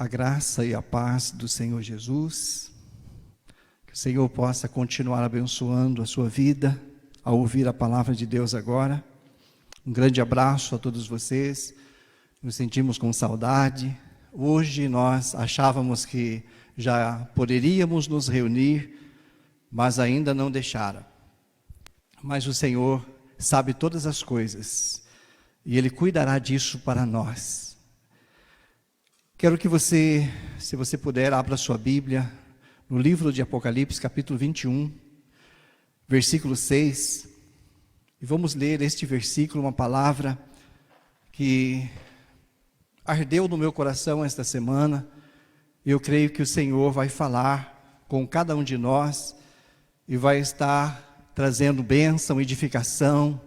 A graça e a paz do Senhor Jesus, que o Senhor possa continuar abençoando a sua vida ao ouvir a palavra de Deus agora. Um grande abraço a todos vocês, nos sentimos com saudade. Hoje nós achávamos que já poderíamos nos reunir, mas ainda não deixaram. Mas o Senhor sabe todas as coisas e Ele cuidará disso para nós. Quero que você, se você puder, abra sua Bíblia no livro de Apocalipse, capítulo 21, versículo 6. E vamos ler este versículo, uma palavra que ardeu no meu coração esta semana. Eu creio que o Senhor vai falar com cada um de nós e vai estar trazendo bênção, edificação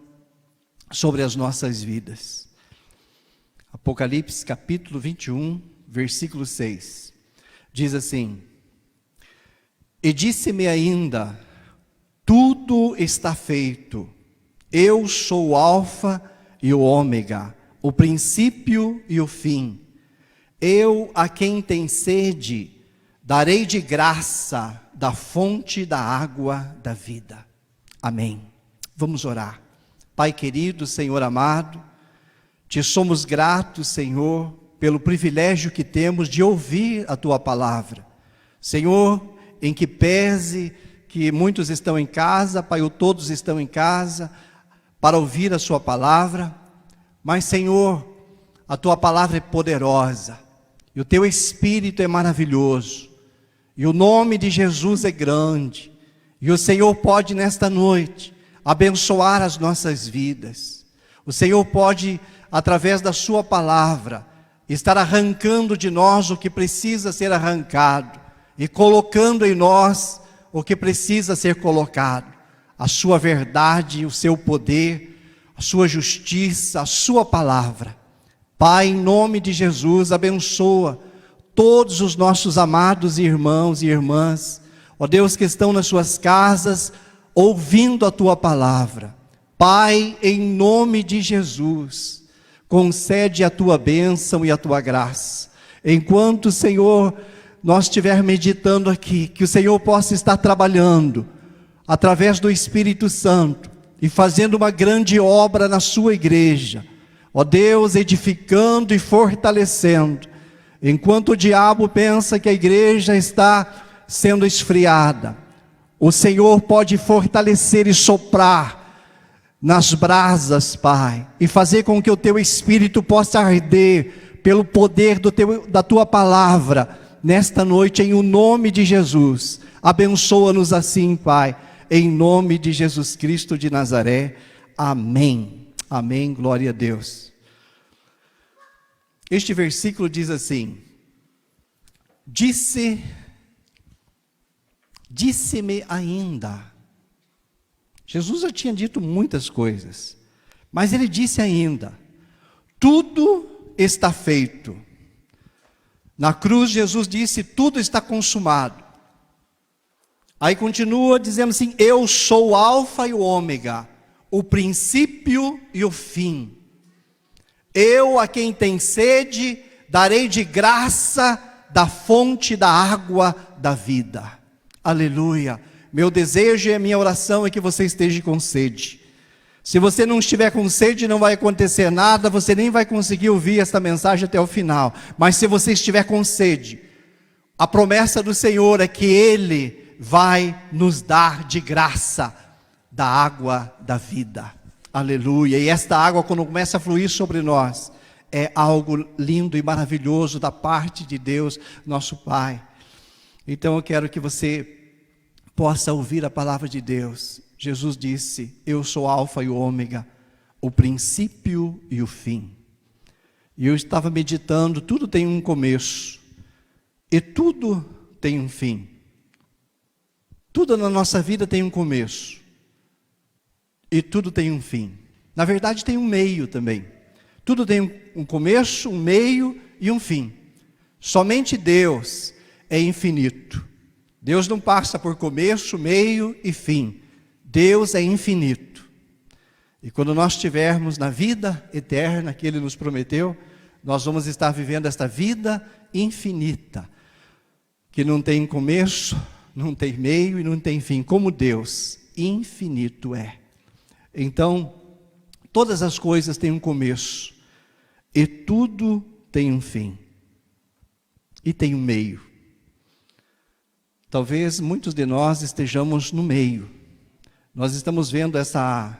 sobre as nossas vidas. Apocalipse capítulo 21, versículo 6, diz assim: E disse-me ainda, tudo está feito, eu sou o Alfa e o Ômega, o princípio e o fim. Eu, a quem tem sede, darei de graça da fonte da água da vida. Amém. Vamos orar. Pai querido, Senhor amado, te somos gratos, Senhor, pelo privilégio que temos de ouvir a Tua palavra. Senhor, em que pese que muitos estão em casa, Pai, ou todos estão em casa, para ouvir a Sua palavra, mas, Senhor, a Tua palavra é poderosa, e o Teu Espírito é maravilhoso, e o nome de Jesus é grande, e o Senhor pode nesta noite abençoar as nossas vidas. O Senhor pode, através da Sua palavra, estar arrancando de nós o que precisa ser arrancado, e colocando em nós o que precisa ser colocado. A Sua verdade, o Seu poder, a Sua justiça, a Sua palavra. Pai, em nome de Jesus, abençoa todos os nossos amados irmãos e irmãs, ó Deus, que estão nas suas casas, ouvindo a Tua palavra. Pai, em nome de Jesus, concede a Tua bênção e a Tua graça. Enquanto, Senhor, nós estiver meditando aqui, que o Senhor possa estar trabalhando, através do Espírito Santo, e fazendo uma grande obra na Sua igreja. Ó Deus, edificando e fortalecendo. Enquanto o diabo pensa que a igreja está sendo esfriada, o Senhor pode fortalecer e soprar nas brasas, Pai, e fazer com que o Teu Espírito possa arder pelo poder da Tua palavra, nesta noite, em o nome de Jesus. Abençoa-nos assim, Pai, em nome de Jesus Cristo de Nazaré. Amém. Amém, glória a Deus. Este versículo diz assim: Disse-me ainda. Jesus já tinha dito muitas coisas, mas Ele disse ainda, tudo está feito. Na cruz Jesus disse, tudo está consumado. Aí continua dizendo assim, eu sou o Alfa e o Ômega, o princípio e o fim. Eu, a quem tem sede, darei de graça da fonte da água da vida. Aleluia. Meu desejo e a minha oração é que você esteja com sede. Se você não estiver com sede, não vai acontecer nada, você nem vai conseguir ouvir esta mensagem até o final. Mas se você estiver com sede, a promessa do Senhor é que Ele vai nos dar de graça da água da vida. Aleluia. E esta água, quando começa a fluir sobre nós, é algo lindo e maravilhoso da parte de Deus, nosso Pai. Então eu quero que você possa ouvir a palavra de Deus. Jesus disse, eu sou o Alfa e o Ômega, o princípio e o fim. E eu estava meditando, tudo tem um começo, e tudo tem um fim. Tudo na nossa vida tem um começo, e tudo tem um fim. Na verdade tem um meio também. Tudo tem um começo, um meio e um fim. Somente Deus é infinito. Deus não passa por começo, meio e fim. Deus é infinito. E quando nós estivermos na vida eterna que Ele nos prometeu, nós vamos estar vivendo esta vida infinita, que não tem começo, não tem meio e não tem fim, como Deus infinito é. Então, todas as coisas têm um começo, e tudo tem um fim, e tem um meio. Talvez muitos de nós estejamos no meio. Nós estamos vendo esta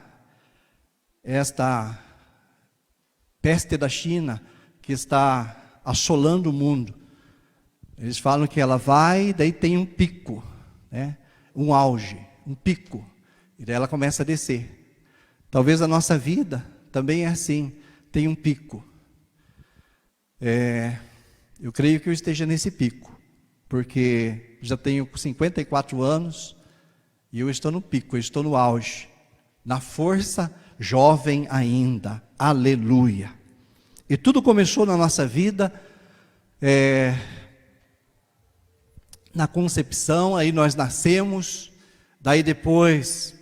peste da China, que está assolando o mundo. Eles falam que ela vai, daí tem um pico, né? Um auge, um pico, e daí ela começa a descer. Talvez a nossa vida também é assim, tem um pico. Eu creio que eu esteja nesse pico, porque já tenho 54 anos, e eu estou no pico, eu estou no auge, na força, jovem ainda, aleluia. E tudo começou na nossa vida, na concepção, aí nós nascemos, daí depois,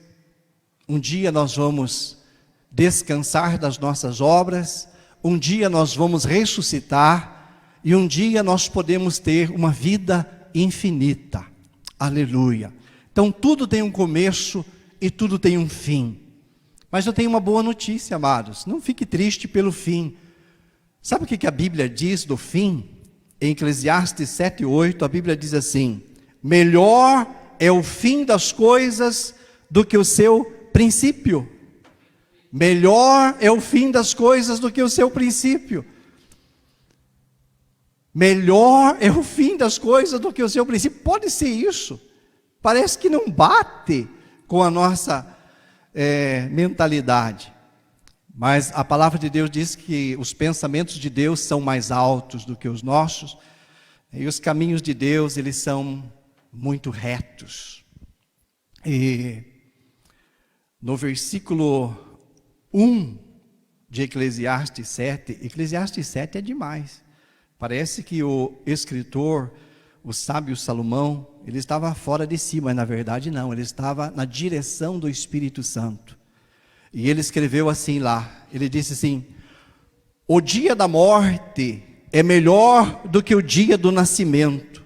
um dia nós vamos descansar das nossas obras, um dia nós vamos ressuscitar, e um dia nós podemos ter uma vida infinita, aleluia. Então tudo tem um começo e tudo tem um fim. Mas eu tenho uma boa notícia, amados, não fique triste pelo fim. Sabe o que a Bíblia diz do fim? Em Eclesiastes 7:8, a Bíblia diz assim: melhor é o fim das coisas do que o seu princípio. Melhor é o fim das coisas do que o seu princípio. Melhor é o fim das coisas do que o seu princípio. Pode ser isso. Parece que não bate com a nossa mentalidade. Mas a palavra de Deus diz que os pensamentos de Deus são mais altos do que os nossos, e os caminhos de Deus, eles são muito retos. E no versículo 1 de Eclesiastes 7 é demais. Parece que o escritor, o sábio Salomão, ele estava fora de si, mas na verdade não, ele estava na direção do Espírito Santo. E ele escreveu assim lá, ele disse assim: o dia da morte é melhor do que o dia do nascimento.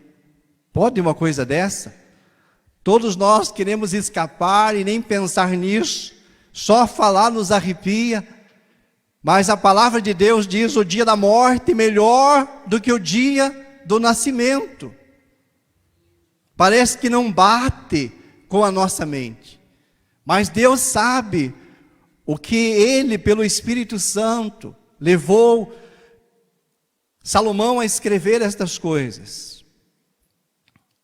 Pode uma coisa dessa? Todos nós queremos escapar e nem pensar nisso, só falar nos arrepia, mas a palavra de Deus diz: o dia da morte é melhor do que o dia do nascimento. Parece que não bate com a nossa mente, mas Deus sabe o que Ele, pelo Espírito Santo, levou Salomão a escrever estas coisas.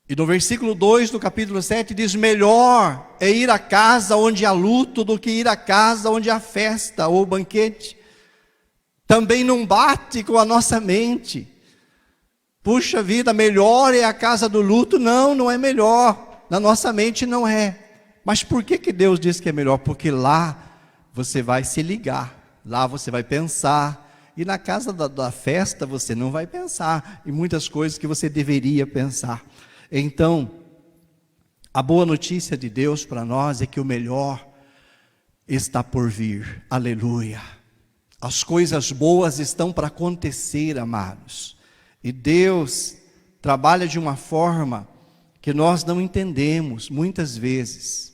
E no versículo 2 do capítulo 7 diz: melhor é ir à casa onde há luto do que ir à casa onde há festa ou banquete. Também não bate com a nossa mente. Puxa vida, melhor é a casa do luto. Não, não é melhor. Na nossa mente não é. Mas por que Deus diz que é melhor? Porque lá você vai se ligar, lá você vai pensar, e na casa da festa você não vai pensar em muitas coisas que você deveria pensar. Então, a boa notícia de Deus para nós é que o melhor está por vir, aleluia. As coisas boas estão para acontecer, amados, e Deus trabalha de uma forma que nós não entendemos muitas vezes.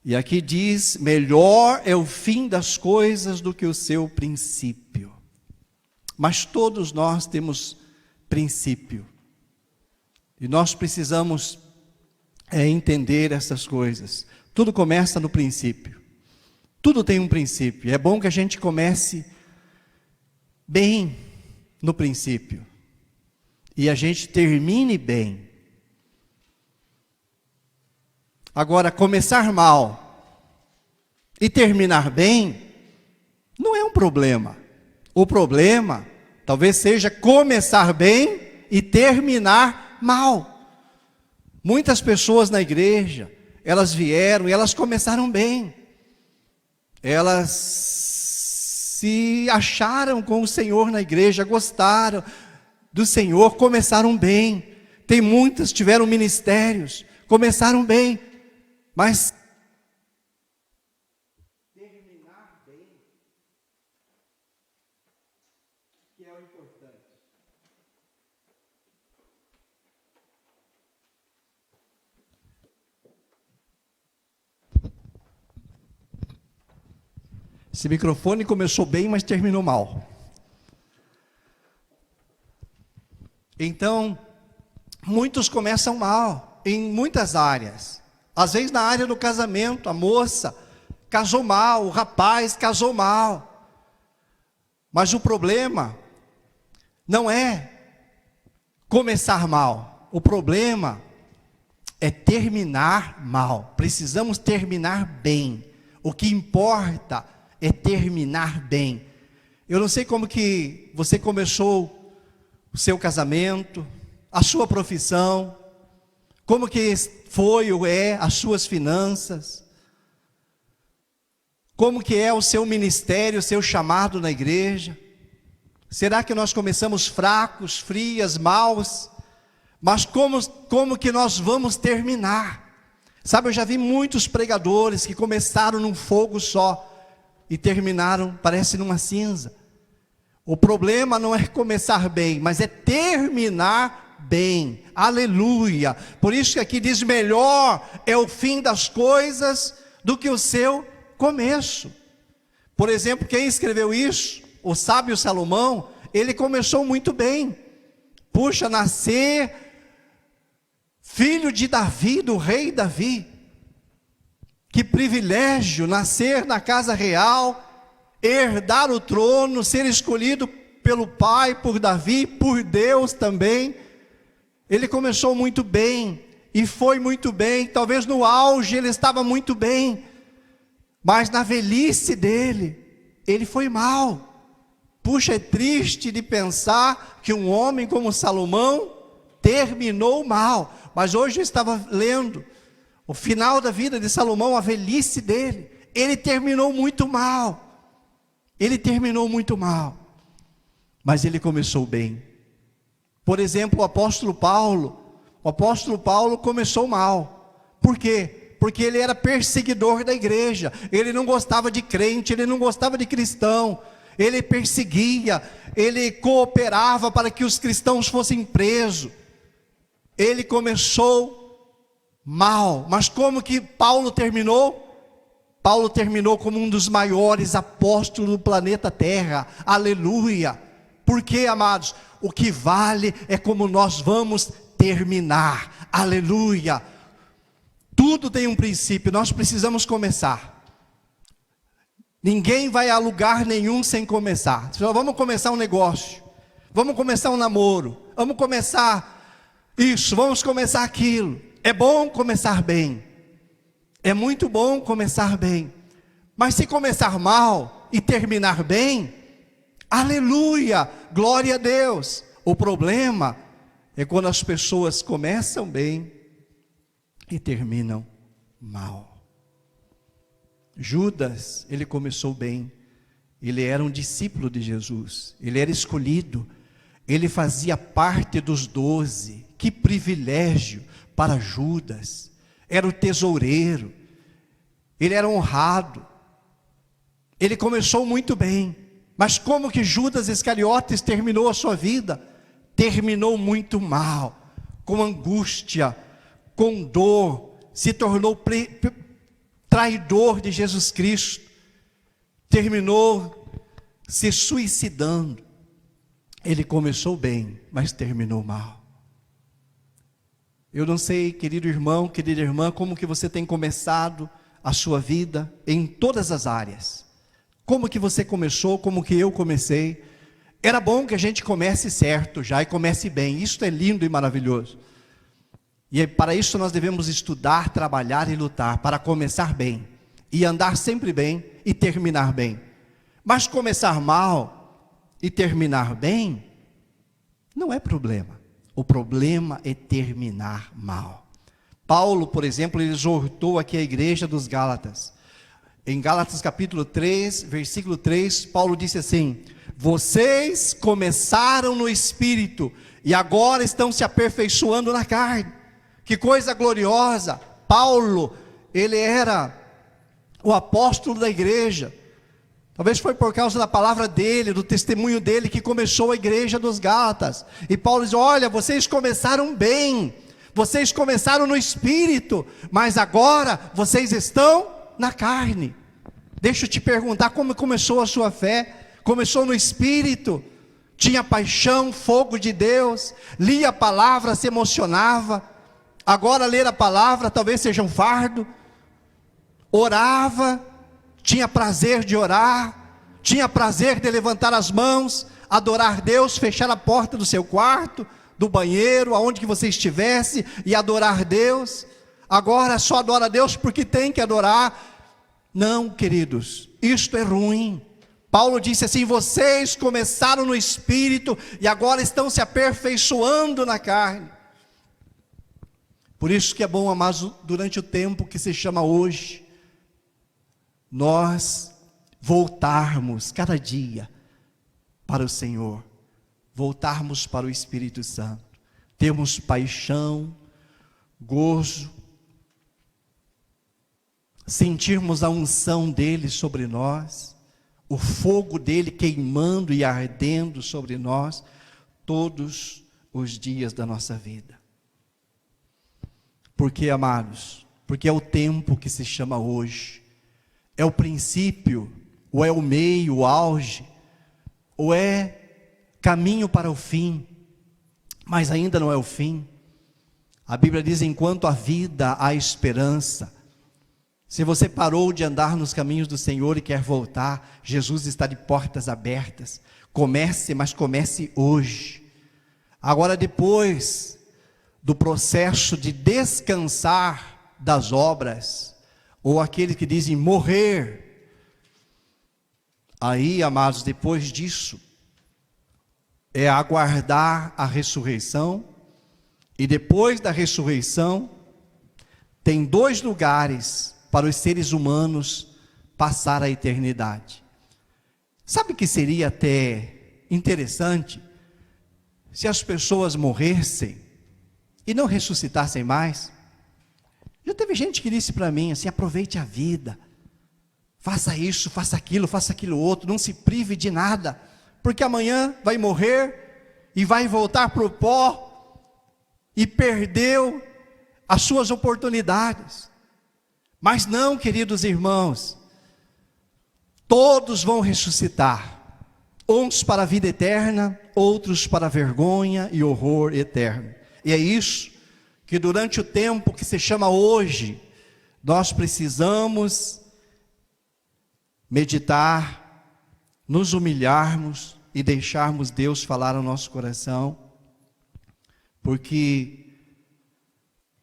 E aqui diz: melhor é o fim das coisas do que o seu princípio. Mas todos nós temos princípio, e nós precisamos entender essas coisas. Tudo começa no princípio, tudo tem um princípio. É bom que a gente comece bem no princípio, e a gente termine bem. Agora, começar mal e terminar bem não é um problema. O problema talvez seja começar bem e terminar mal. Muitas pessoas na igreja, elas vieram e elas começaram bem. Elas se acharam com o Senhor na igreja, gostaram do Senhor, começaram bem. Tem muitas, tiveram ministérios, começaram bem. Mas terminar bem, que é o importante. Esse microfone começou bem, mas terminou mal. Então, muitos começam mal, em muitas áreas. Às vezes na área do casamento, a moça casou mal, o rapaz casou mal. Mas o problema não é começar mal. O problema é terminar mal. Precisamos terminar bem. O que importa é terminar bem. Eu não sei como que você começou o seu casamento, a sua profissão, como que foi ou é as suas finanças, como que é o seu ministério, o seu chamado na igreja. Será que nós começamos fracos, frias, maus? Mas como que nós vamos terminar? Sabe, eu já vi muitos pregadores que começaram num fogo só e terminaram, parece, numa cinza. O problema não é começar bem, mas é terminar bem. Aleluia! Por isso que aqui diz: melhor é o fim das coisas do que o seu começo. Por exemplo, quem escreveu isso? O sábio Salomão. Ele começou muito bem. Puxa, nascer filho de Davi, do rei Davi. Que privilégio nascer na casa real, herdar o trono, ser escolhido pelo pai, por Davi, por Deus também. Ele começou muito bem, e foi muito bem. Talvez no auge ele estava muito bem, mas na velhice dele, ele foi mal. Puxa, é triste de pensar que um homem como Salomão terminou mal. Mas hoje eu estava lendo o final da vida de Salomão, a velhice dele. Ele terminou muito mal. Ele terminou muito mal, mas ele começou bem. Por exemplo, o apóstolo Paulo começou mal. Por quê? Porque ele era perseguidor da igreja. Ele não gostava de crente, ele não gostava de cristão. Ele perseguia, ele cooperava para que os cristãos fossem presos. Ele começou mal, mas como que Paulo terminou? Paulo terminou como um dos maiores apóstolos do planeta Terra. Aleluia! Por quê, amados? O que vale é como nós vamos terminar. Aleluia! Tudo tem um princípio, nós precisamos começar. Ninguém vai a lugar nenhum sem começar. Vamos começar um negócio, vamos começar um namoro, vamos começar isso, vamos começar aquilo. É bom começar bem. É muito bom começar bem, mas se começar mal e terminar bem, aleluia, glória a Deus. O problema é quando as pessoas começam bem e terminam mal. Judas, ele começou bem, ele era um discípulo de Jesus, ele era escolhido, ele fazia parte dos 12, que privilégio para Judas. Era o tesoureiro, ele era honrado, ele começou muito bem, mas como que Judas Iscariotes terminou a sua vida? Terminou muito mal, com angústia, com dor, se tornou traidor de Jesus Cristo, terminou se suicidando. Ele começou bem, mas terminou mal. Eu não sei, querido irmão, querida irmã, como que você tem começado a sua vida em todas as áreas. Como que você começou, como que eu comecei. Era bom que a gente comece certo já e comece bem. Isso é lindo e maravilhoso. E para isso nós devemos estudar, trabalhar e lutar, para começar bem, e andar sempre bem e terminar bem. Mas começar mal e terminar bem, não é problema. O problema é terminar mal. Paulo, por exemplo, ele exortou aqui a igreja dos Gálatas. Em Gálatas capítulo 3, versículo 3, Paulo disse assim: vocês começaram no Espírito e agora estão se aperfeiçoando na carne. Que coisa gloriosa! Paulo, ele era o apóstolo da igreja. Talvez foi por causa da palavra dele, do testemunho dele, que começou a igreja dos Gálatas. E Paulo diz: olha, vocês começaram bem, vocês começaram no Espírito, mas agora vocês estão na carne. Deixa eu te perguntar como começou a sua fé. Começou no Espírito, tinha paixão, fogo de Deus, lia a palavra, se emocionava. Agora ler a palavra talvez seja um fardo. Orava, tinha prazer de orar, tinha prazer de levantar as mãos, adorar Deus, fechar a porta do seu quarto, do banheiro, aonde que você estivesse, e adorar Deus. Agora só adora Deus porque tem que adorar. Não, queridos, isto é ruim. Paulo disse assim: vocês começaram no Espírito e agora estão se aperfeiçoando na carne. Por isso que é bom, amados, durante o tempo que se chama hoje, nós voltarmos cada dia para o Senhor, voltarmos para o Espírito Santo, termos paixão, gozo, sentirmos a unção dele sobre nós, o fogo dele queimando e ardendo sobre nós, todos os dias da nossa vida. Por que, amados? Porque é o tempo que se chama hoje, é o princípio, ou é o meio, o auge, ou é caminho para o fim, mas ainda não é o fim. A Bíblia diz: enquanto há vida, há esperança. Se você parou de andar nos caminhos do Senhor e quer voltar, Jesus está de portas abertas. Comece, mas comece hoje. Agora, depois do processo de descansar das obras, ou aqueles que dizem morrer, aí, amados, depois disso, é aguardar a ressurreição. E depois da ressurreição, tem 2 lugares para os seres humanos passar a eternidade. Sabe que seria até interessante se as pessoas morressem e não ressuscitassem mais? Já teve gente que disse para mim assim: aproveite a vida, faça isso, faça aquilo outro, não se prive de nada, porque amanhã vai morrer e vai voltar para o pó, e perdeu as suas oportunidades. Mas não, queridos irmãos, todos vão ressuscitar, uns para a vida eterna, outros para a vergonha e horror eterno. E é isso que durante o tempo que se chama hoje, nós precisamos meditar, nos humilharmos e deixarmos Deus falar ao nosso coração, porque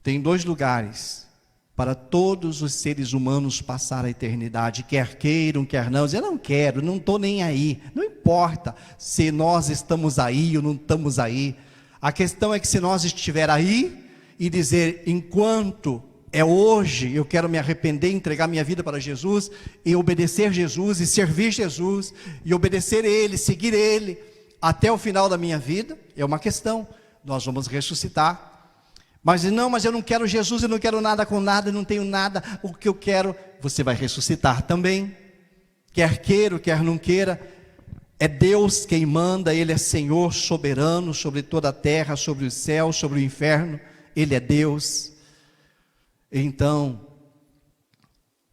tem 2 lugares para todos os seres humanos passar a eternidade, quer queiram, quer não. Eu não quero, não estou nem aí. Não importa se nós estamos aí ou não estamos aí. A questão é que se nós estiver aí e dizer: enquanto é hoje, eu quero me arrepender, entregar minha vida para Jesus, e obedecer Jesus, e servir Jesus, e obedecer Ele, seguir Ele, até o final da minha vida, é uma questão. Nós vamos ressuscitar. Mas eu não quero Jesus, eu não quero nada com nada, eu não tenho nada, o que eu quero, você vai ressuscitar também, quer queira, quer não queira. É Deus quem manda, Ele é Senhor soberano sobre toda a terra, sobre o céu, sobre o inferno, Ele é Deus. Então,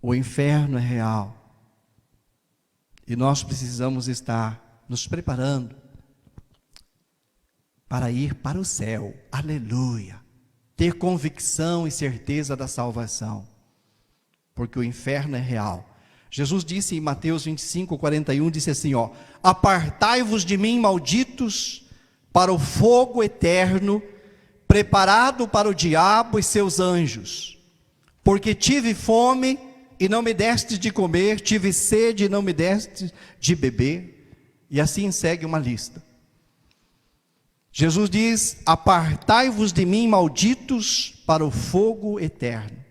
o inferno é real, e nós precisamos estar nos preparando para ir para o céu, aleluia. Ter convicção e certeza da salvação, porque o inferno é real. Jesus disse em Mateus 25:41, disse assim: apartai-vos de mim, malditos, para o fogo eterno, preparado para o diabo e seus anjos, porque tive fome e não me destes de comer, tive sede e não me destes de beber, e assim segue uma lista. Jesus diz: apartai-vos de mim, malditos, para o fogo eterno.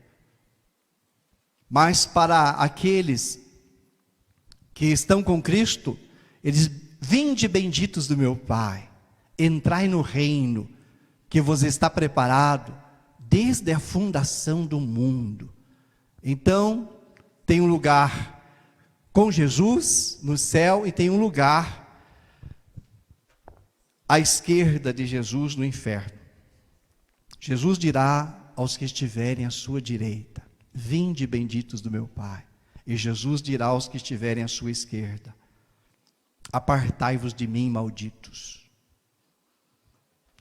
Mas para aqueles que estão com Cristo, eles: vinde benditos do meu Pai, entrai no reino que vos está preparado desde a fundação do mundo. Então, tem um lugar com Jesus no céu, e tem um lugar à esquerda de Jesus no inferno. Jesus dirá aos que estiverem à sua direita: vinde benditos do meu Pai, E Jesus dirá aos que estiverem à sua esquerda: apartai-vos de mim, malditos.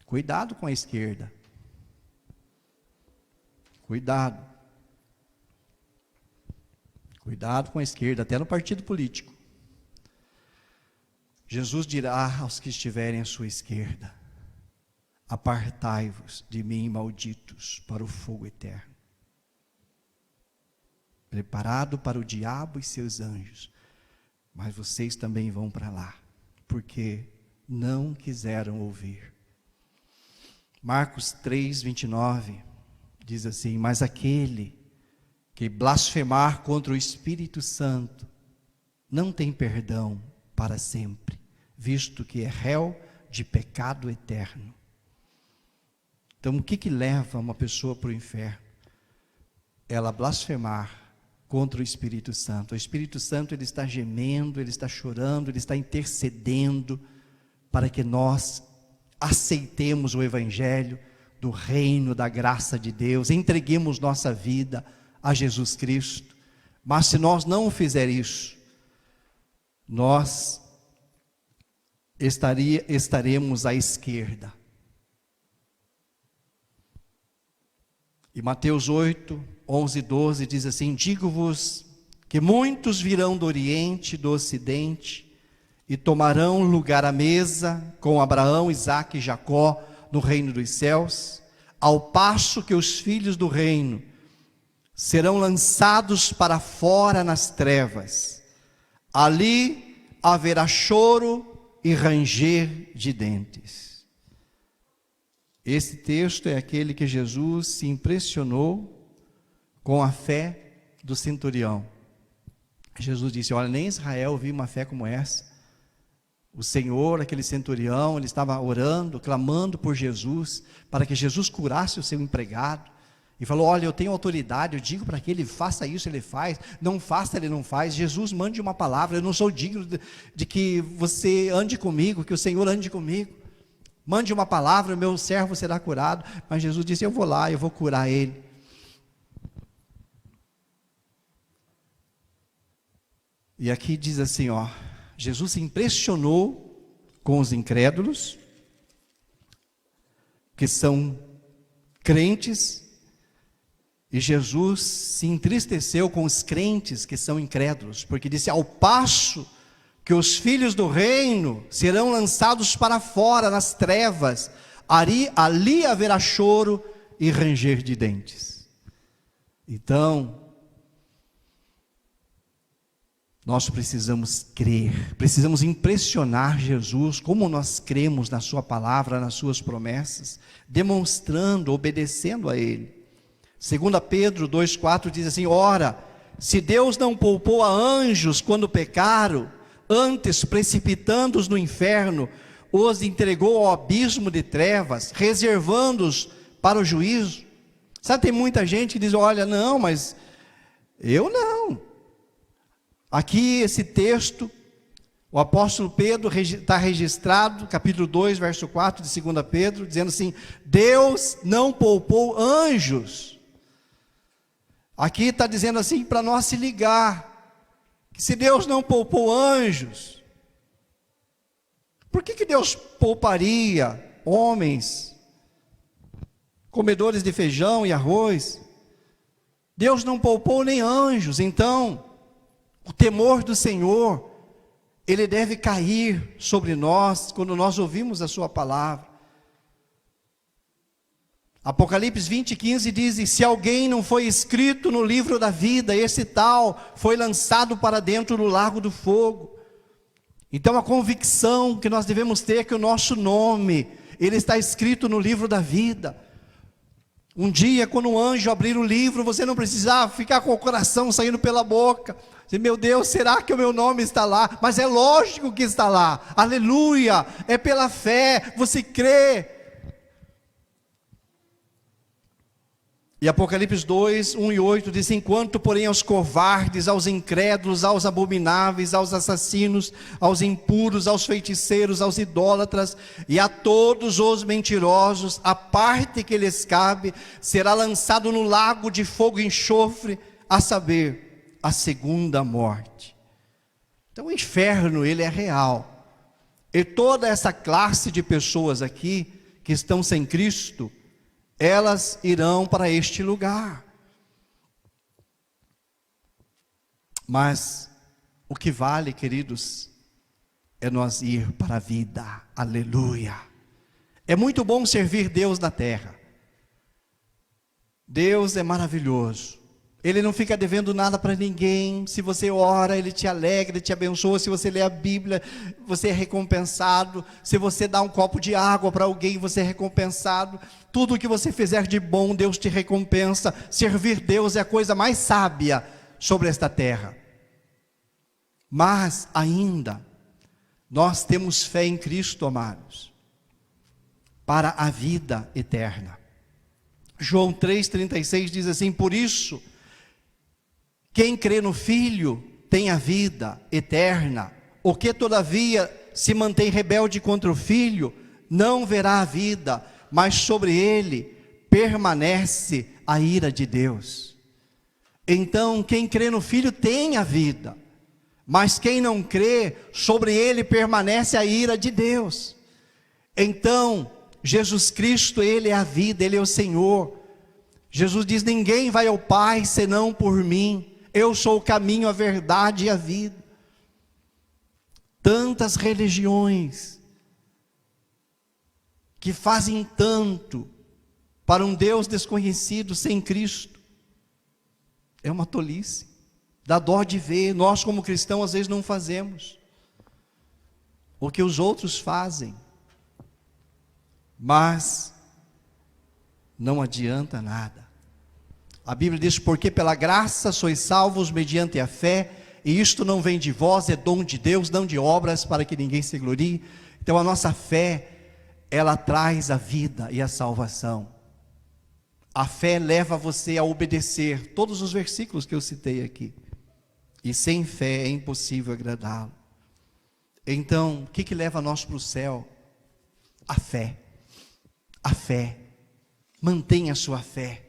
Cuidado com a esquerda. Cuidado. Cuidado com a esquerda, até no partido político. Jesus dirá aos que estiverem à sua esquerda: apartai-vos de mim, malditos, para o fogo eterno, preparado para o diabo e seus anjos. Mas vocês também vão para lá, porque não quiseram ouvir. Marcos 3, 29, diz assim: mas aquele que blasfemar contra o Espírito Santo não tem perdão para sempre, visto que é réu de pecado eterno. Então, o que leva uma pessoa para o inferno? Ela blasfemar contra o Espírito Santo. O Espírito Santo, ele está gemendo, ele está chorando, ele está intercedendo para que nós aceitemos o Evangelho do reino, da graça de Deus, entreguemos nossa vida a Jesus Cristo. Mas se nós não fizer isso, nós estaremos à esquerda. E Mateus 8, 11 e 12 diz assim: digo-vos que muitos virão do Oriente e do Ocidente e tomarão lugar à mesa com Abraão, Isaque e Jacó no reino dos céus, ao passo que os filhos do reino serão lançados para fora nas trevas. Ali haverá choro e ranger de dentes. Esse texto é aquele que Jesus se impressionou com a fé do centurião. Jesus disse: olha, nem Israel viu uma fé como essa. O Senhor, aquele centurião, ele estava orando, clamando por Jesus, para que Jesus curasse o seu empregado. E falou: olha, eu tenho autoridade, eu digo para que ele faça isso, ele faz, não faça, ele não faz. Jesus, mande uma palavra, eu não sou digno de que você ande comigo, que o Senhor ande comigo. Mande uma palavra, o meu servo será curado. Mas Jesus disse: eu vou lá, eu vou curar ele. E aqui diz assim, ó, Jesus se impressionou com os incrédulos, que são crentes, e Jesus se entristeceu com os crentes que são incrédulos, porque disse: ao passo que os filhos do reino serão lançados para fora nas trevas, ali haverá choro e ranger de dentes. Então, nós precisamos crer, precisamos impressionar Jesus, como nós cremos na sua palavra, nas suas promessas, demonstrando, obedecendo a Ele. 2 Pedro 2,4 diz assim: ora, se Deus não poupou a anjos quando pecaram, antes precipitando-os no inferno, os entregou ao abismo de trevas, reservando-os para o juízo. Sabe, tem muita gente que diz: olha, não, mas eu não. Aqui esse texto, o apóstolo Pedro está registrado, capítulo 2, verso 4 de 2 Pedro, dizendo assim: Deus não poupou anjos. Aqui está dizendo assim para nós se ligar, que se Deus não poupou anjos, por que Deus pouparia homens, comedores de feijão e arroz? Deus não poupou nem anjos. Então, o temor do Senhor, ele deve cair sobre nós, quando nós ouvimos a sua palavra. Apocalipse 20:15 diz: e se alguém não foi escrito no livro da vida, esse tal foi lançado para dentro do lago do fogo. Então a convicção que nós devemos ter é que o nosso nome, ele está escrito no livro da vida. Um dia, quando o anjo abrir o livro, você não precisava ficar com o coração saindo pela boca, dizer: meu Deus, será que o meu nome está lá? Mas é lógico que está lá, aleluia, é pela fé, você crê. E Apocalipse 2, 1 e 8 diz: enquanto porém aos covardes, aos incrédulos, aos abomináveis, aos assassinos, aos impuros, aos feiticeiros, aos idólatras e a todos os mentirosos, a parte que lhes cabe será lançado no lago de fogo e enxofre, a saber, a segunda morte. Então o inferno, ele é real. E toda essa classe de pessoas aqui, que estão sem Cristo, elas irão para este lugar. Mas o que vale, queridos, é nós ir para a vida. Aleluia. É muito bom servir Deus na terra. Deus é maravilhoso. Ele não fica devendo nada para ninguém. Se você ora, Ele te alegra, Ele te abençoa. Se você lê a Bíblia, você é recompensado. Se você dá um copo de água para alguém, você é recompensado. Tudo que você fizer de bom, Deus te recompensa. Servir Deus é a coisa mais sábia sobre esta terra. Mas ainda, nós temos fé em Cristo, amados, para a vida eterna. João 3,36 diz assim: por isso, quem crê no Filho tem a vida eterna. O que todavia se mantém rebelde contra o Filho, não verá a vida, mas sobre ele permanece a ira de Deus. Então, quem crê no Filho tem a vida, mas quem não crê, sobre ele permanece a ira de Deus. Então, Jesus Cristo, Ele é a vida, Ele é o Senhor. Jesus diz: ninguém vai ao Pai senão por mim. Eu sou o caminho, a verdade e a vida. Tantas religiões que fazem tanto para um Deus desconhecido sem Cristo. É uma tolice. Dá dó de ver. Nós como cristãos às vezes não fazemos o que os outros fazem. Mas não adianta nada. A Bíblia diz: porque pela graça sois salvos mediante a fé, e isto não vem de vós, é dom de Deus, não de obras, para que ninguém se glorie. Então a nossa fé, ela traz a vida e a salvação. A fé leva você a obedecer todos os versículos que eu citei aqui. E sem fé é impossível agradá-lo. Então, o que leva nós para o céu? A fé. A fé. Mantenha a sua fé.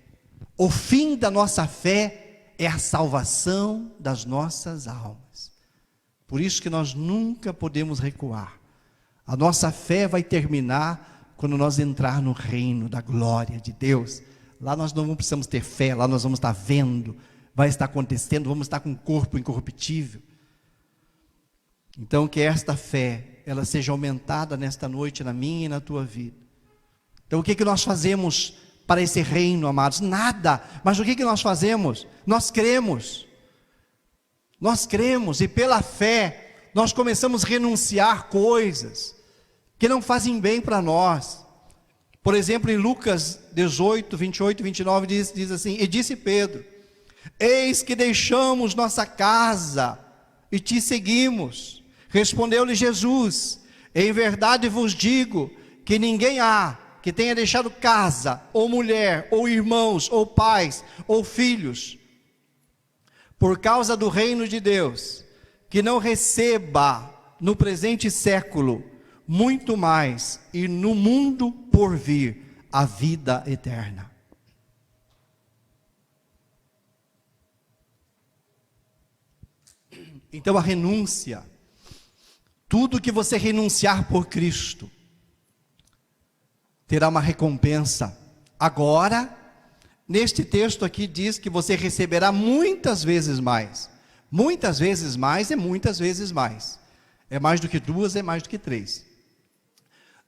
O fim da nossa fé é a salvação das nossas almas. Por isso que nós nunca podemos recuar. A nossa fé vai terminar quando nós entrar no reino da glória de Deus. Lá nós não precisamos ter fé, lá nós vamos estar vendo, vai estar acontecendo, vamos estar com um corpo incorruptível. Então que esta fé, ela seja aumentada nesta noite, na minha e na tua vida. Então o que nós fazemos para esse reino, amados? Nada. Mas o que nós fazemos? Nós cremos. Nós cremos, e pela fé nós começamos a renunciar coisas que não fazem bem para nós. Por exemplo, em Lucas 18, 28 e 29 diz assim: e disse Pedro: eis que deixamos nossa casa e te seguimos. Respondeu-lhe Jesus: em verdade vos digo que ninguém há que tenha deixado casa, ou mulher, ou irmãos, ou pais, ou filhos, por causa do reino de Deus, que não receba no presente século muito mais, e no mundo por vir, a vida eterna. Então a renúncia, tudo que você renunciar por Cristo, terá uma recompensa. Agora, neste texto aqui diz que você receberá muitas vezes mais. Muitas vezes mais é muitas vezes mais. É mais do que duas, é mais do que três.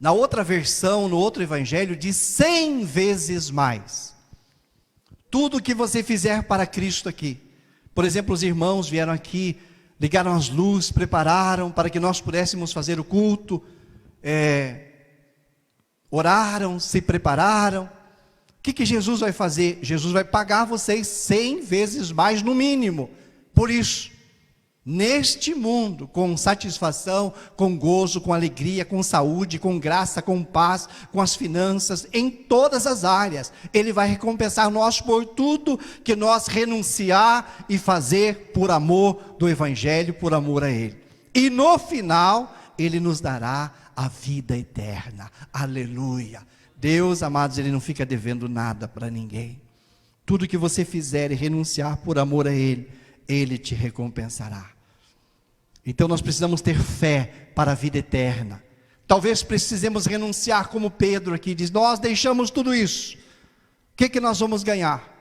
Na outra versão, no outro evangelho, diz 100 vezes mais. Tudo que você fizer para Cristo aqui. Por exemplo, os irmãos vieram aqui, ligaram as luzes, prepararam para que nós pudéssemos fazer o culto, oraram, se prepararam. O que Jesus vai fazer? Jesus vai pagar vocês 100 vezes mais no mínimo. Por isso, neste mundo, com satisfação, com gozo, com alegria, com saúde, com graça, com paz, com as finanças, em todas as áreas, Ele vai recompensar nós por tudo que nós renunciar e fazer por amor do Evangelho, por amor a Ele. E no final, Ele nos dará a vida eterna. Aleluia. Deus, amados, Ele não fica devendo nada para ninguém. Tudo que você fizer e renunciar por amor a Ele, Ele te recompensará. Então nós precisamos ter fé para a vida eterna. Talvez precisemos renunciar, como Pedro aqui diz, nós deixamos tudo isso, o que nós vamos ganhar?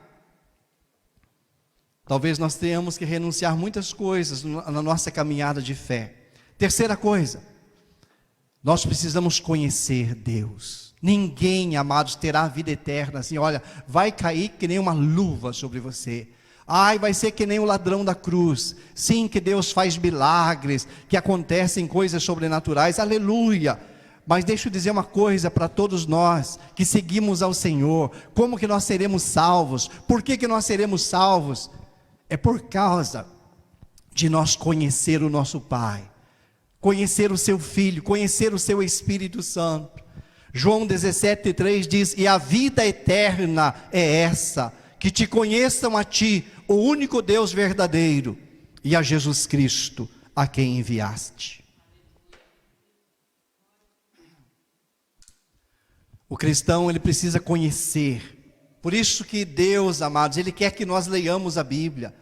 Talvez nós tenhamos que renunciar muitas coisas na nossa caminhada de fé. Terceira coisa, nós precisamos conhecer Deus. Ninguém, amados, terá a vida eterna assim, olha, vai cair que nem uma luva sobre você. Ai, vai ser que nem o ladrão da cruz. Sim, que Deus faz milagres, que acontecem coisas sobrenaturais, aleluia. Mas deixa eu dizer uma coisa para todos nós, que seguimos ao Senhor, como que nós seremos salvos? Por que nós seremos salvos? É por causa de nós conhecer o nosso Pai, conhecer o seu Filho, conhecer o seu Espírito Santo. João 17,3 diz, e a vida eterna é essa, que te conheçam a ti, o único Deus verdadeiro, e a Jesus Cristo, a quem enviaste. O cristão, ele precisa conhecer. Por isso que Deus, amados, Ele quer que nós leiamos a Bíblia.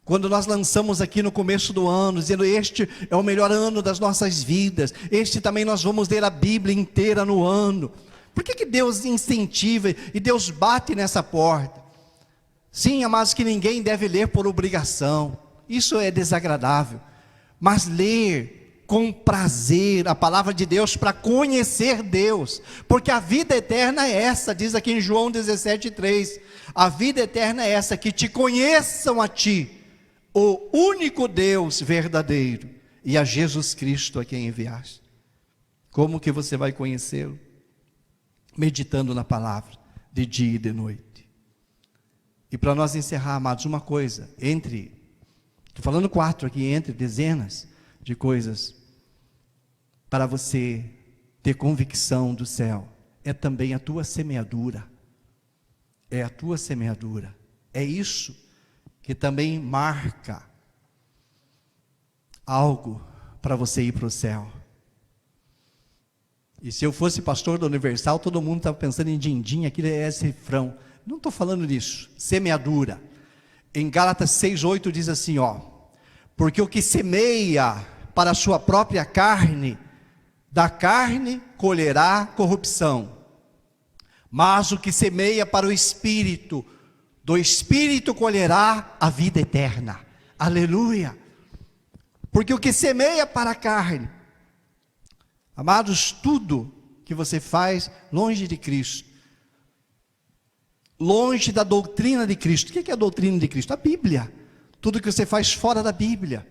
Quando nós lançamos aqui no começo do ano, dizendo este é o melhor ano das nossas vidas, este também nós vamos ler a Bíblia inteira no ano. Por que Deus incentiva e Deus bate nessa porta? Sim, amados, que ninguém deve ler por obrigação, isso é desagradável, mas ler com prazer a palavra de Deus para conhecer Deus, porque a vida eterna é essa, diz aqui em João 17,3, a vida eterna é essa, que te conheçam a ti, o único Deus verdadeiro, e a Jesus Cristo a quem enviaste. Como que você vai conhecê-lo? Meditando na palavra, de dia e de noite. E para nós encerrar, amados, uma coisa, estou falando 4 aqui, entre dezenas de coisas, para você ter convicção do céu, é também a tua semeadura, é a tua semeadura, é isso que também marca algo para você ir para o céu. E se eu fosse pastor da Universal, todo mundo estava pensando em din-din, aquilo é esse refrão. Não estou falando disso, semeadura. Em Gálatas 6,8 diz assim, porque o que semeia para a sua própria carne, da carne colherá corrupção. Mas o que semeia para o Espírito, do Espírito colherá a vida eterna. Aleluia. Porque o que semeia para a carne, amados, tudo que você faz longe de Cristo, longe da doutrina de Cristo. O que é a doutrina de Cristo? A Bíblia. Tudo que você faz fora da Bíblia,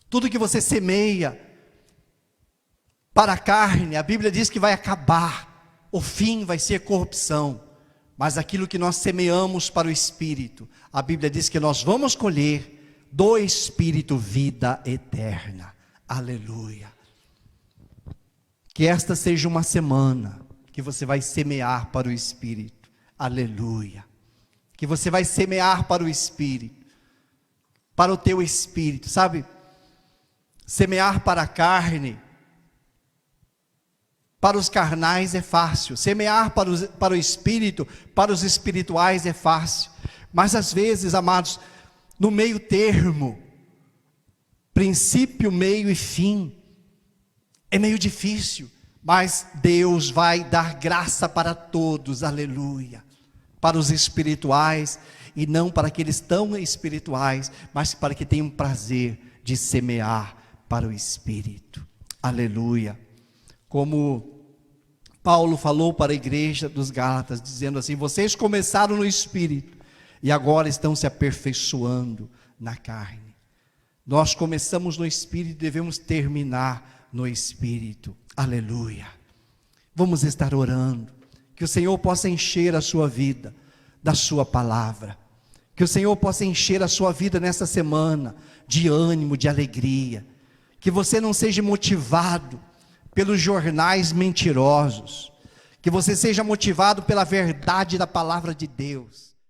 tudo que você semeia para a carne, a Bíblia diz que vai acabar, o fim vai ser corrupção. Mas aquilo que nós semeamos para o Espírito, a Bíblia diz que nós vamos colher do Espírito vida eterna. Aleluia. Que esta seja uma semana que você vai semear para o Espírito. Aleluia. Que você vai semear para o Espírito, para o teu Espírito, sabe? Semear para a carne, para os carnais é fácil. Semear para o Espírito, para os espirituais é fácil. Mas às vezes, amados, no meio termo, princípio, meio e fim, é meio difícil. Mas Deus vai dar graça para todos, aleluia. Para os espirituais, e não para aqueles tão espirituais, mas para que tenham prazer de semear para o Espírito, aleluia. Como Paulo falou para a igreja dos Gálatas, dizendo assim, vocês começaram no Espírito, e agora estão se aperfeiçoando na carne. Nós começamos no Espírito e devemos terminar no Espírito, aleluia. Vamos estar orando, que o Senhor possa encher a sua vida da sua palavra, que o Senhor possa encher a sua vida nessa semana de ânimo, de alegria, que você não seja motivado pelos jornais mentirosos, que você seja motivado pela verdade da palavra de Deus.